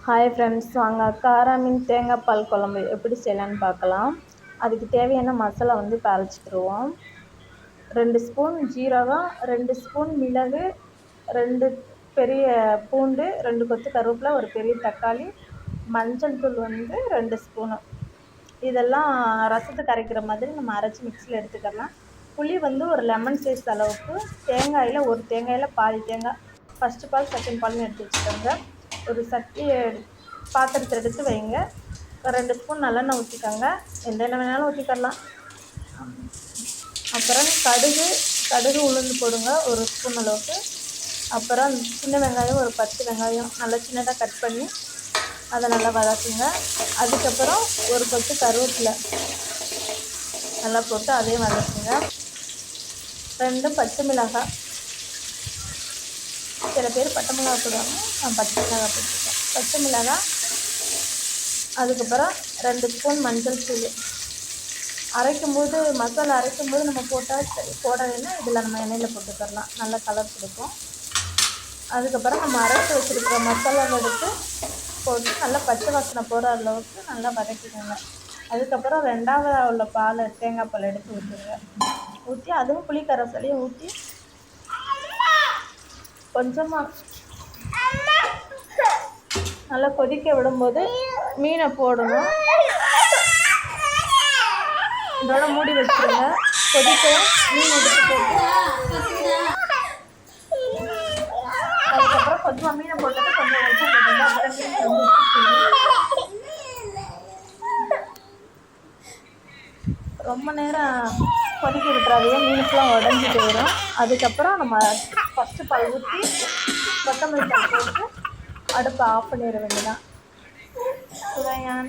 Hi friends, வாங்க காரா மீன் தேங்காய் பால் குழம்பு எப்படி செய்யலான்னு பார்க்கலாம். அதுக்கு தேவையான மசாலா இப்போ அரைச்சிக்கிடுவோம். 2 ஸ்பூன் ஜீரகம், 2 ஸ்பூன் மிளகு, 2 பெரிய பூண்டு, 2 கொத்து கருவேப்பிலை, ஒரு பெரிய தக்காளி, மஞ்சள் தூள் 2 ஸ்பூனு. இதெல்லாம் ரசத்துக்கு அரைக்கிற மாதிரி நம்ம அரைச்சி மிக்சியில் எடுத்துக்கலாம். புளி ஒரு லெமன் சைஸ் அளவுக்கு, தேங்காயில் ஒரு தேங்காயில் பாதி தேங்காய், ஃபஸ்ட்டு பால் செகண்ட் பால்னு எடுத்து வச்சுக்கோங்க. ஒரு பாத்திரத்தை எடுத்து வைங்க. 2 ஸ்பூன் நல்லெண்ணெய் ஊற்றிக்கோங்க. எந்த எண்ணெய் வேணாலும் ஊற்றிக்கலாம். அப்புறம் கடுகு உளுந்து போடுங்க, 1 ஸ்பூன் அளவுக்கு. அப்புறம் சின்ன வெங்காயம் ஒரு 10 வெங்காயம் நல்லா சின்னதாக கட் பண்ணி அதை நல்லா வதக்குங்க. அதுக்கப்புறம் ஒரு கொத்து கருவேப்பிலை நல்லா போட்டு அதையும் வதக்குங்க. 2 பச்சை மிளகாய், சில பேர் பட்டை மிளகாய் போடுவாங்க, நான் பச்சை மிளகாய் போட்டுருக்கேன். பச்சை மிளகாய், அதுக்கப்புறம் 2 ஸ்பூன் மஞ்சள் தூள். மசாலா அரைக்கும்போது நம்ம போட்டால் சரி, போடலைன்னா இதில் நம்ம எண்ணெயில் போட்டுக்கலாம், நல்ல கலர் கொடுக்கும். அதுக்கப்புறம் நம்ம அரைச்சி வச்சுருக்கிற மசாலாவை எடுத்து போட்டு நல்லா பச்சை வாசனை போகிற அளவுக்கு நல்லா வதக்கிக்கோங்க. அதுக்கப்புறம் 2வது உள்ள தேங்காய் பால் எடுத்து ஊற்றிடுங்க. ஊற்றி அதுவும் புளி கரைசலையும் ஊற்றி கொஞ்சமாக நல்லா கொதிக்க விடும்போது மீனை போடணும். இதோட மூடி வச்சுருங்க. கொதிக்க மீன் எடுத்து போட்டு அதுக்கப்புறம் கொஞ்சமாக மீனை போட்டுட்டு கொஞ்சம் உப்பு போட்டுங்க. அப்புறம் மீன் ரொம்ப நேரம் கொதிக்க விட்டுறாதே, மீன் ஃபுல்லாக உடஞ்சி போயிடும். அதுக்கப்புறம் நம்ம ஃபஸ்ட்டு பால் ஊற்றி கொத்தமல்லி தழை போட்டு அடுப்பை ஆஃப் பண்ணிட வேண்டியதான். சுவையான